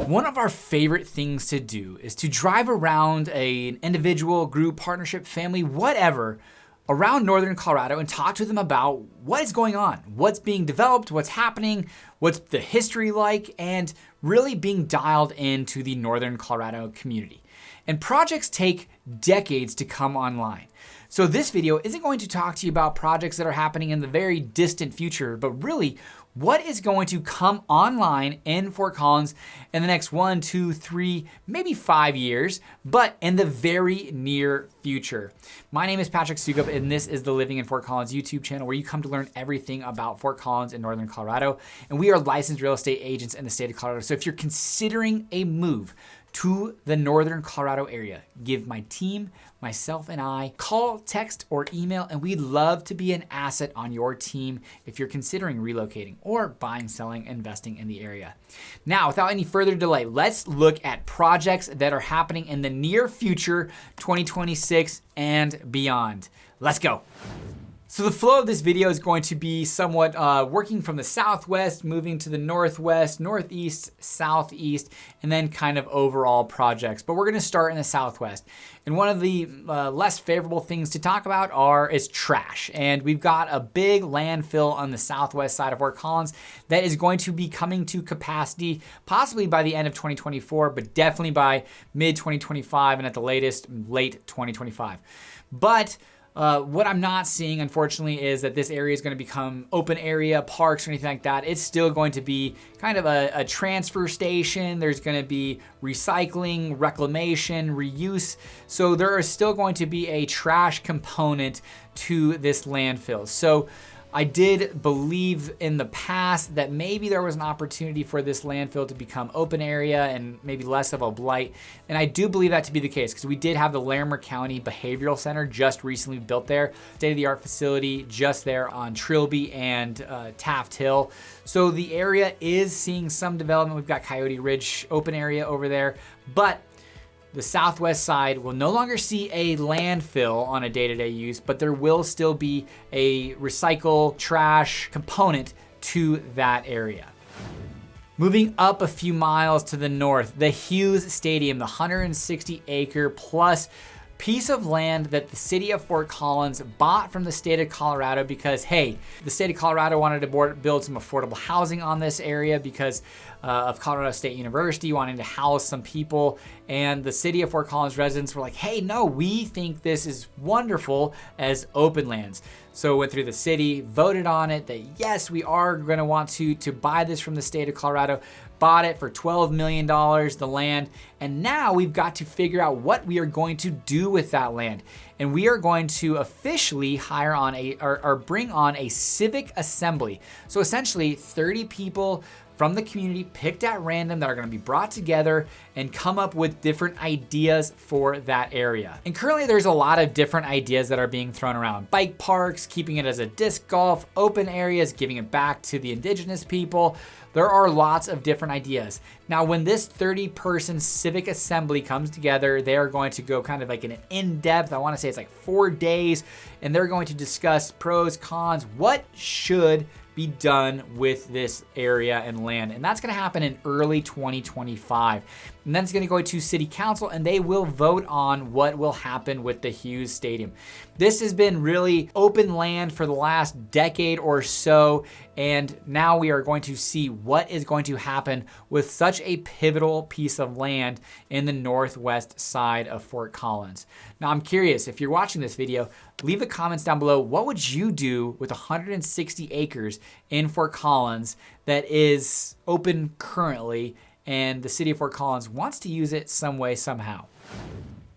One of our favorite things to do is to drive around an individual, group, partnership, family, whatever, around Northern Colorado and talk to them about what is going on, what's being developed, what's happening, what's the history like, and really being dialed into the Northern Colorado community. And projects take decades to come online. So this video isn't going to talk to you about projects that are happening in the very distant future, but really what is going to come online in Fort Collins in the next 1, 2, 3, maybe 5 years, but in the very near future. My name is Patrick Soukup, and this is the Living in Fort Collins YouTube channel where you come to learn everything about Fort Collins in Northern Colorado. And we are licensed real estate agents in the state of Colorado. So if you're considering a move to the Northern Colorado area, give my team, myself and I, call, text, or email, and we'd love to be an asset on your team if you're considering relocating or buying, selling, investing in the area. Now, without any further delay, let's look at projects that are happening in the near future, 2026 and beyond. Let's go. So the flow of this video is going to be somewhat working from the southwest, moving to the northwest, northeast, southeast, and then kind of overall projects. But we're gonna start in the southwest. And one of the less favorable things to talk about is trash. And we've got a big landfill on the southwest side of Fort Collins that is going to be coming to capacity possibly by the end of 2024, but definitely by mid-2025 and at the latest, late 2025. But what I'm not seeing, unfortunately, is that this area is going to become open area, parks, or anything like that. It's still going to be kind of a transfer station. There's going to be recycling, reclamation, reuse. So there is still going to be a trash component to this landfill. So I did believe in the past that maybe there was an opportunity for this landfill to become open area and maybe less of a blight. And I do believe that to be the case because we did have the Larimer County Behavioral Center just recently built there, state-of-the-art facility just there on Trilby and Taft Hill. So the area is seeing some development. We've got Coyote Ridge open area over there, but the southwest side will no longer see a landfill on a day-to-day use, but there will still be a recycle trash component to that area. Moving up a few miles to the north, the Hughes Stadium, the 160-acre plus piece of land that the city of Fort Collins bought from the state of Colorado because, hey, the state of Colorado wanted to build some affordable housing on this area because of Colorado State University wanting to house some people. And the city of Fort Collins residents were like, hey, no, we think this is wonderful as open lands. So it went through the city, voted on it that yes, we are gonna want to buy this from the state of Colorado, bought it for $12 million, the land. And now we've got to figure out what we are going to do with that land. And we are going to officially hire on or bring on a civic assembly. So essentially 30 people from the community picked at random that are gonna be brought together and come up with different ideas for that area. And currently there's a lot of different ideas that are being thrown around. Bike parks, keeping it as a disc golf, open areas, giving it back to the indigenous people. There are lots of different ideas. Now, when this 30-person civic assembly comes together, they are going to go kind of like in an in-depth, I wanna say it's like 4 days, and they're going to discuss pros, cons, what should be done with this area and land. And that's gonna happen in early 2025. And then it's gonna go to city council and they will vote on what will happen with the Hughes Stadium. This has been really open land for the last decade or so. And now we are going to see what is going to happen with such a pivotal piece of land in the northwest side of Fort Collins. Now I'm curious, if you're watching this video, leave the comments down below. What would you do with 160 acres in Fort Collins that is open currently and the city of Fort Collins wants to use it some way, somehow?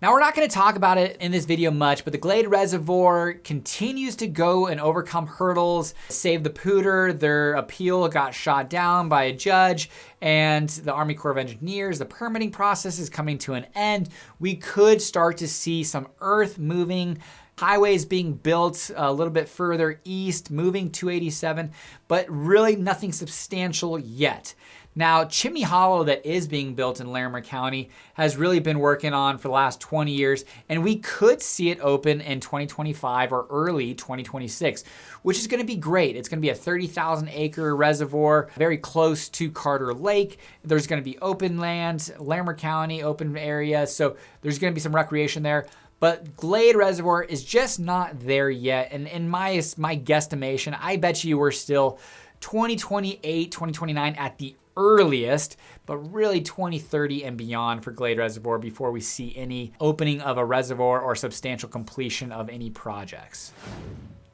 Now, we're not gonna talk about it in this video much, but the Glade Reservoir continues to go and overcome hurdles. Save the Pooter, their appeal got shot down by a judge, and the Army Corps of Engineers, the permitting process is coming to an end. We could start to see some earth moving, highways being built a little bit further east, moving 287, but really nothing substantial yet. Now, Chimney Hollow that is being built in Larimer County has really been working on for the last 20 years, and we could see it open in 2025 or early 2026, which is gonna be great. It's gonna be a 30,000 acre reservoir, very close to Carter Lake. There's gonna be open land, Larimer County, open area, so there's gonna be some recreation there. But Glade Reservoir is just not there yet, and in my guesstimation, I bet you we're still 2028, 2029 at the earliest, but really 2030 and beyond for Glade Reservoir before we see any opening of a reservoir or substantial completion of any projects.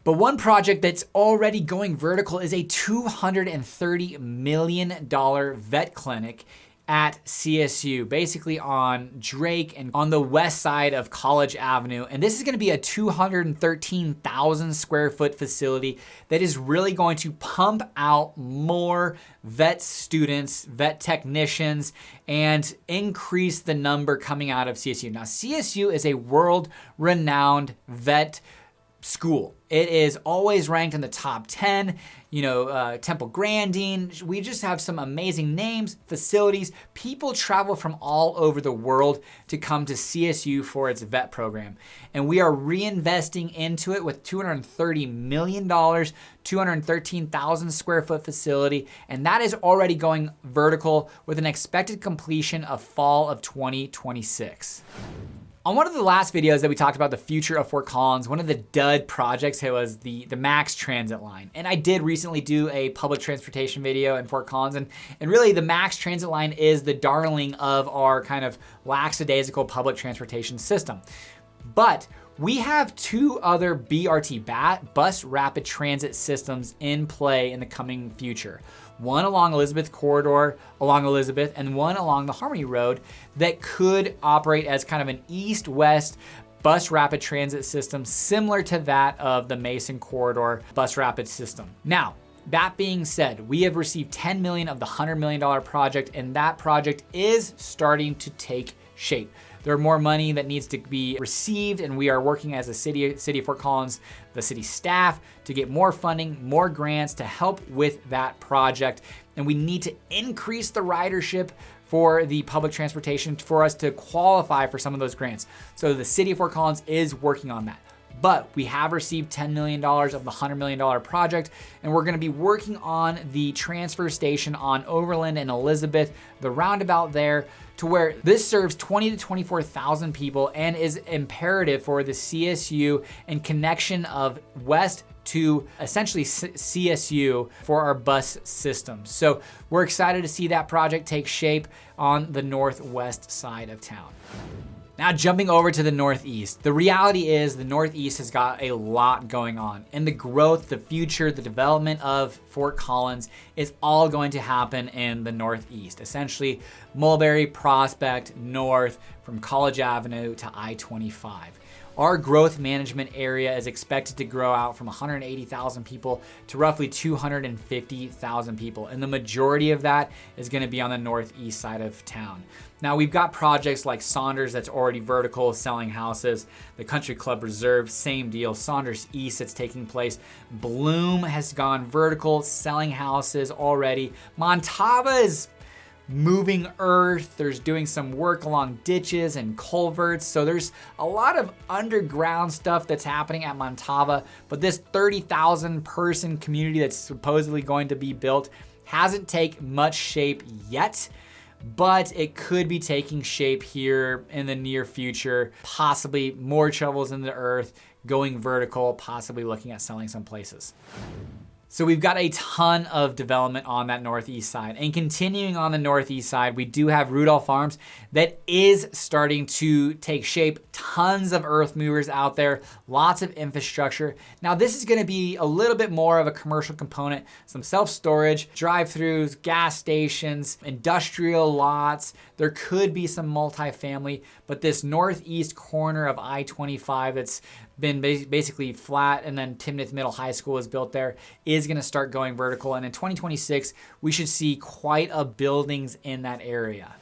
But one project that's already going vertical is a $230 million vet clinic at CSU, basically on Drake and on the west side of College Avenue. And this is gonna be a 213,000 square foot facility that is really going to pump out more vet students, vet technicians, and increase the number coming out of CSU. Now, CSU is a world-renowned vet school. It is always ranked in the top 10, Temple Grandin. We just have some amazing names, facilities. People travel from all over the world to come to CSU for its vet program. And we are reinvesting into it with $230 million, 213,000 square foot facility. And that is already going vertical with an expected completion of fall of 2026. On one of the last videos that we talked about the future of Fort Collins, one of the dud projects was the Max Transit line. And I did recently do a public transportation video in Fort Collins, and really the Max Transit line is the darling of our kind of lackadaisical public transportation system. But we have two other BRT, bus rapid transit systems in play in the coming future. One along Elizabeth Corridor, along Elizabeth, and one along the Harmony Road that could operate as kind of an east-west bus rapid transit system similar to that of the Mason Corridor bus rapid system. Now, that being said, we have received $10 million of the $100 million project, and that project is starting to take shape. There are more money that needs to be received, and we are working as a city of Fort Collins, the city staff, to get more funding, more grants to help with that project. And we need to increase the ridership for the public transportation for us to qualify for some of those grants. So the city of Fort Collins is working on that. But we have received $10 million of the $100 million project, and we're gonna be working on the transfer station on Overland and Elizabeth, the roundabout there, to where this serves 20 to 24,000 people and is imperative for the CSU and connection of west to essentially CSU for our bus system. So we're excited to see that project take shape on the northwest side of town. Now jumping over to the Northeast, the reality is the Northeast has got a lot going on, and the growth, the future, the development of Fort Collins is all going to happen in the Northeast. Essentially, Mulberry, Prospect, north from College Avenue to I-25. Our growth management area is expected to grow out from 180,000 people to roughly 250,000 people. And the majority of that is gonna be on the northeast side of town. Now we've got projects like Saunders that's already vertical, selling houses. The Country Club Reserve, same deal. Saunders East that's taking place. Bloom has gone vertical, selling houses already. Montava is moving earth. There's doing some work along ditches and culverts. So there's a lot of underground stuff that's happening at Montava, but this 30,000 person community that's supposedly going to be built hasn't taken much shape yet, but it could be taking shape here in the near future, possibly more shovels in the earth, going vertical, possibly looking at selling some places. So we've got a ton of development on that northeast side. And continuing on the northeast side, we do have Rudolph Farms that is starting to take shape. Tons of earth movers out there, lots of infrastructure. Now this is gonna be a little bit more of a commercial component, some self-storage, drive-throughs, gas stations, industrial lots. There could be some multifamily, but this northeast corner of I-25 that's been basically flat, and then Timnath Middle High School is built there, is gonna start going vertical. And in 2026, we should see quite a buildings in that area.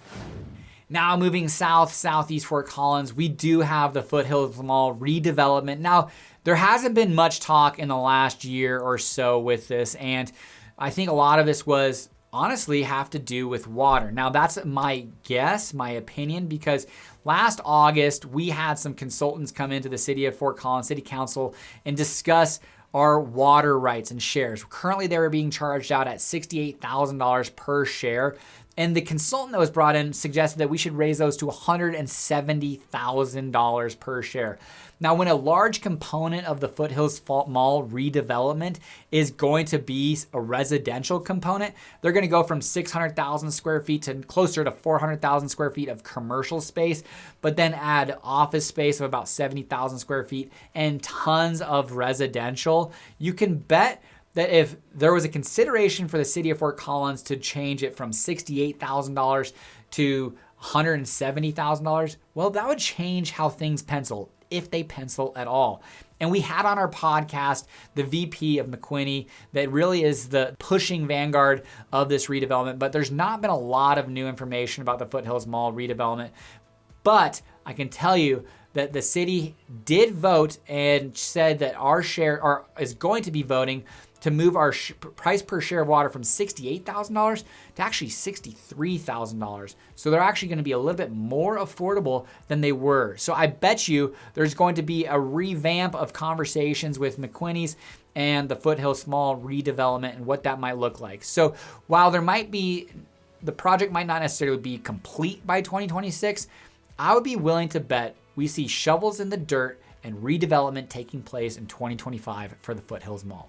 Now moving south, southeast Fort Collins, we do have the Foothills Mall redevelopment. Now, there hasn't been much talk in the last year or so with this, and I think a lot of this was honestly have to do with water. Now that's my guess, my opinion, because last August we had some consultants come into the city of Fort Collins City Council and discuss our water rights and shares. Currently they were being charged out at $68,000 per share. And the consultant that was brought in suggested that we should raise those to $170,000 per share. Now, when a large component of the Foothills Mall redevelopment is going to be a residential component, they're going to go from 600,000 square feet to closer to 400,000 square feet of commercial space, but then add office space of about 70,000 square feet and tons of residential. You can bet that if there was a consideration for the city of Fort Collins to change it from $68,000 to $170,000, well, that would change how things pencil, if they pencil at all. And we had on our podcast the VP of McQuinney that really is the pushing vanguard of this redevelopment, but there's not been a lot of new information about the Foothills Mall redevelopment. But I can tell you that the city did vote and said that our share is going to be voting to move our price per share of water from $68,000 to actually $63,000. So they're actually going to be a little bit more affordable than they were. So I bet you there's going to be a revamp of conversations with McQuinney's and the Foothills Mall redevelopment and what that might look like. So while the project might not necessarily be complete by 2026, I would be willing to bet we see shovels in the dirt and redevelopment taking place in 2025 for the Foothills Mall.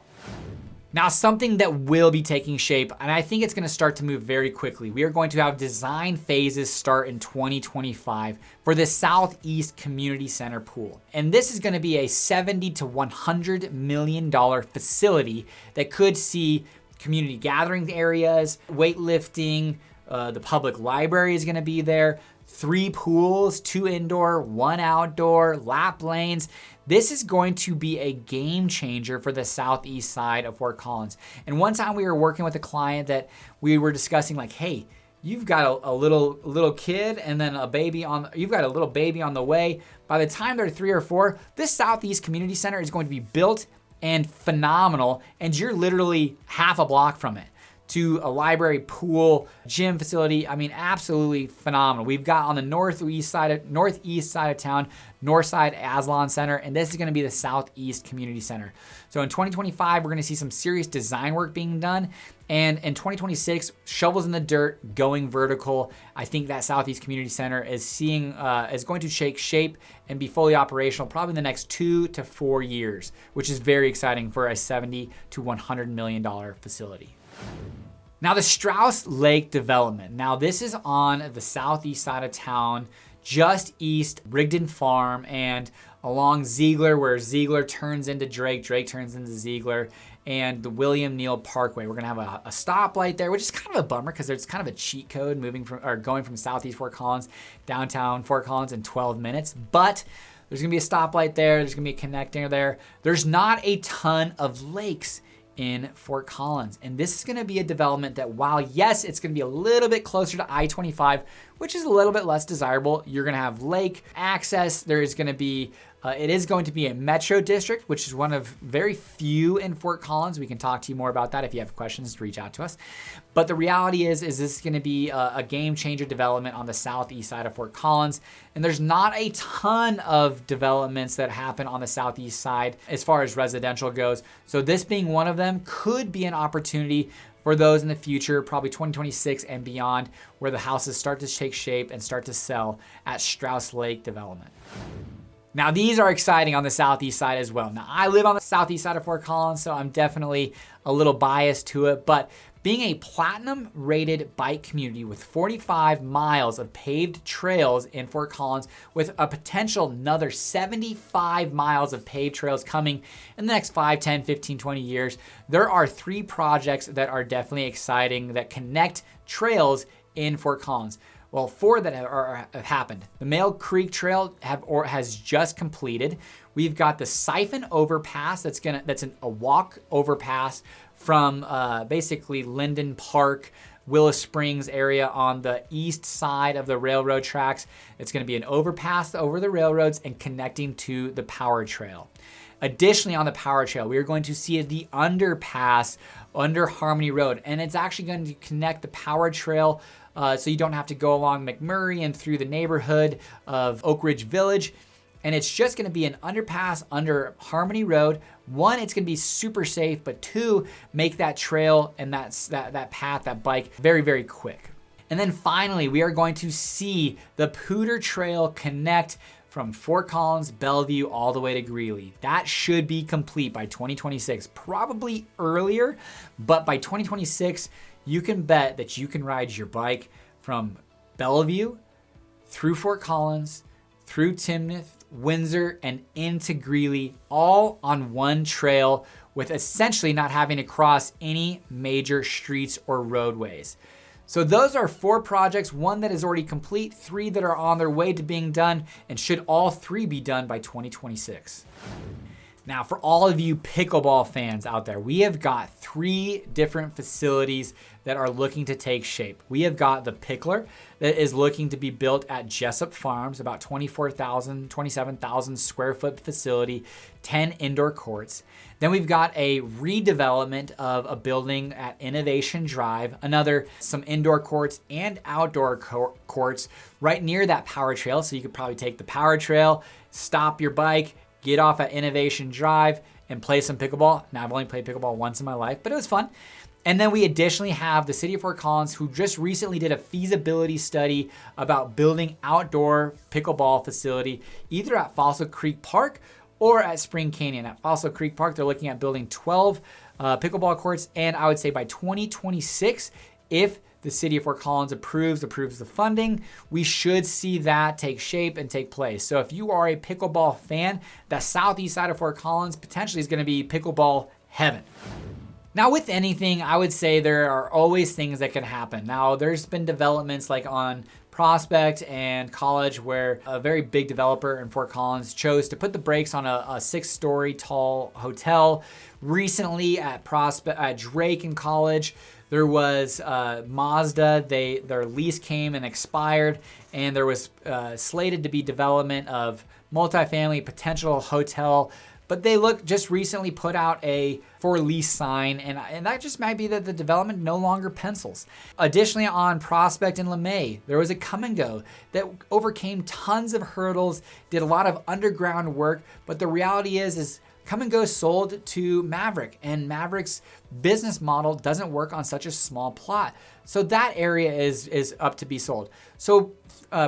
Now, something that will be taking shape, and I think it's going to start to move very quickly. We are going to have design phases start in 2025 for the Southeast Community Center pool. And this is going to be a $70 to $100 million facility that could see community gathering areas, weightlifting, the public library is going to be there, 3 pools, 2 indoor, 1 outdoor, lap lanes. This is going to be a game changer for the southeast side of Fort Collins. And one time we were working with a client that we were discussing like, hey, you've got a little kid and then you've got a little baby on the way. By the time they're 3 or 4, this Southeast Community Center is going to be built and phenomenal, and you're literally half a block from it to a library, pool, gym facility. I mean, absolutely phenomenal. We've got on the northeast side of town, Northside Aslan Center, and this is gonna be the Southeast Community Center. So in 2025, we're gonna see some serious design work being done. And in 2026, shovels in the dirt, going vertical. I think that Southeast Community Center is going to take shape and be fully operational probably in the next 2 to 4 years, which is very exciting for a $70 to $100 million facility. Now the Strauss Lake development. Now this is on the southeast side of town, just east Rigdon Farm and along Ziegler, where Ziegler turns into Drake, Drake turns into Ziegler, and the William Neal Parkway. We're gonna have a stoplight there, which is kind of a bummer because there's kind of a cheat code going from southeast Fort Collins, downtown Fort Collins in 12 minutes. But there's gonna be a stoplight there, there's gonna be a connector there. There's not a ton of lakes in Fort Collins. And this is gonna be a development that while yes, it's gonna be a little bit closer to I-25, which is a little bit less desirable, you're gonna have lake access. There is gonna be, it is going to be a metro district, which is one of very few in Fort Collins. We can talk to you more about that if you have questions, reach out to us. But the reality is this is gonna be a game changer development on the southeast side of Fort Collins. And there's not a ton of developments that happen on the southeast side as far as residential goes. So this being one of them could be an opportunity for those in the future, probably 2026 and beyond, where the houses start to take shape and start to sell at Strauss Lake development. Now these are exciting on the southeast side as well. Now I live on the southeast side of Fort Collins, so I'm definitely a little biased to it, but being a platinum rated bike community with 45 miles of paved trails in Fort Collins with a potential another 75 miles of paved trails coming in the next 5, 10, 15, 20 years, there are 3 projects that are definitely exciting that connect trails in Fort Collins. Well, 4 that have happened. The Mail Creek Trail has just completed. We've got the Siphon Overpass that's a walk overpass from basically Linden Park, Willow Springs area on the east side of the railroad tracks. It's gonna be an overpass over the railroads and connecting to the power trail. Additionally, on the power trail, we are going to see the underpass under Harmony Road, and it's actually going to connect the power trail so you don't have to go along McMurray and through the neighborhood of Oak Ridge Village. And it's just gonna be an underpass under Harmony Road. One, it's gonna be super safe, but two, make that trail and that path, that bike, very, very quick. And then finally, we are going to see the Pooter Trail connect from Fort Collins, Bellevue, all the way to Greeley. That should be complete by 2026, probably earlier, but by 2026, you can bet that you can ride your bike from Bellevue through Fort Collins, through Timnath, Windsor, and into Greeley, all on one trail with essentially not having to cross any major streets or roadways. So those are 4 projects, 1 that is already complete, 3 that are on their way to being done, and should all 3 be done by 2026. Now, for all of you pickleball fans out there, we have got 3 different facilities that are looking to take shape. We have got the Pickler that is looking to be built at Jessup Farms, about 27,000 square foot facility, 10 indoor courts. Then we've got a redevelopment of a building at Innovation Drive, some indoor courts and outdoor courts right near that power trail. So you could probably take the power trail, stop your bike, get off at Innovation Drive and play some pickleball. Now, I've only played pickleball once in my life, but it was fun. And then we additionally have the City of Fort Collins, who just recently did a feasibility study about building outdoor pickleball facility, either at Fossil Creek Park or at Spring Canyon. At Fossil Creek Park, they're looking at building 12 pickleball courts, and I would say by 2026, if the City of Fort Collins approves the funding, we should see that take shape and take place. So if you are a pickleball fan, the southeast side of Fort Collins potentially is gonna be pickleball heaven. Now, with anything, I would say there are always things that can happen. Now, there's been developments like on Prospect and College where a very big developer in Fort Collins chose to put the brakes on a 6-story tall hotel. Recently at Drake and College, there was Mazda. Their lease came and expired, and there was slated to be development of multifamily potential hotel. But they just recently put out a for lease sign, and that just might be that the development no longer pencils. Additionally, on Prospect and LeMay, there was a come and go that overcame tons of hurdles, did a lot of underground work, but the reality is come and go sold to Maverick, and Maverick's business model doesn't work on such a small plot. So that area is up to be sold. So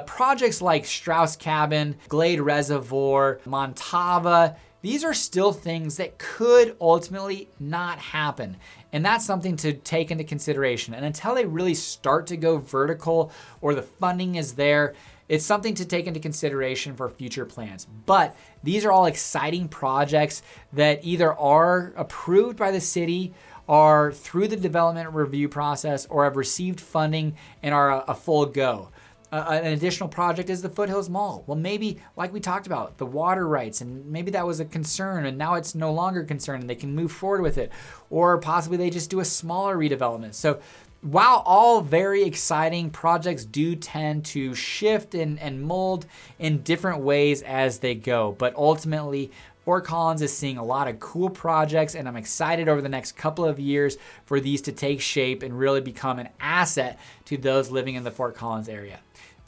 projects like Strauss Cabin, Glade Reservoir, Montava, these are still things that could ultimately not happen. And that's something to take into consideration. And until they really start to go vertical or the funding is there, it's something to take into consideration for future plans. But these are all exciting projects that either are approved by the city, are through the development review process, or have received funding and are a full go. An additional project is the Foothills Mall. Well, maybe, like we talked about, the water rights, and maybe that was a concern, and now it's no longer a concern, and they can move forward with it. Or possibly they just do a smaller redevelopment. So while all very exciting, projects do tend to shift and mold in different ways as they go. But ultimately, Fort Collins is seeing a lot of cool projects, and I'm excited over the next couple of years for these to take shape and really become an asset to those living in the Fort Collins area.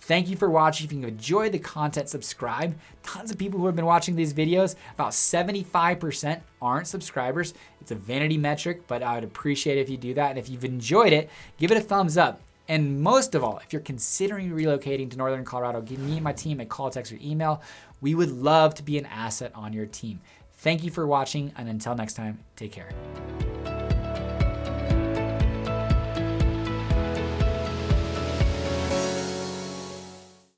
Thank you for watching. If you enjoyed the content, subscribe. Tons of people who have been watching these videos, about 75% aren't subscribers. It's a vanity metric, but I would appreciate it if you do that. And if you've enjoyed it, give it a thumbs up. And most of all, if you're considering relocating to Northern Colorado, give me and my team a call, text, or email. We would love to be an asset on your team. Thank you for watching, and until next time, take care.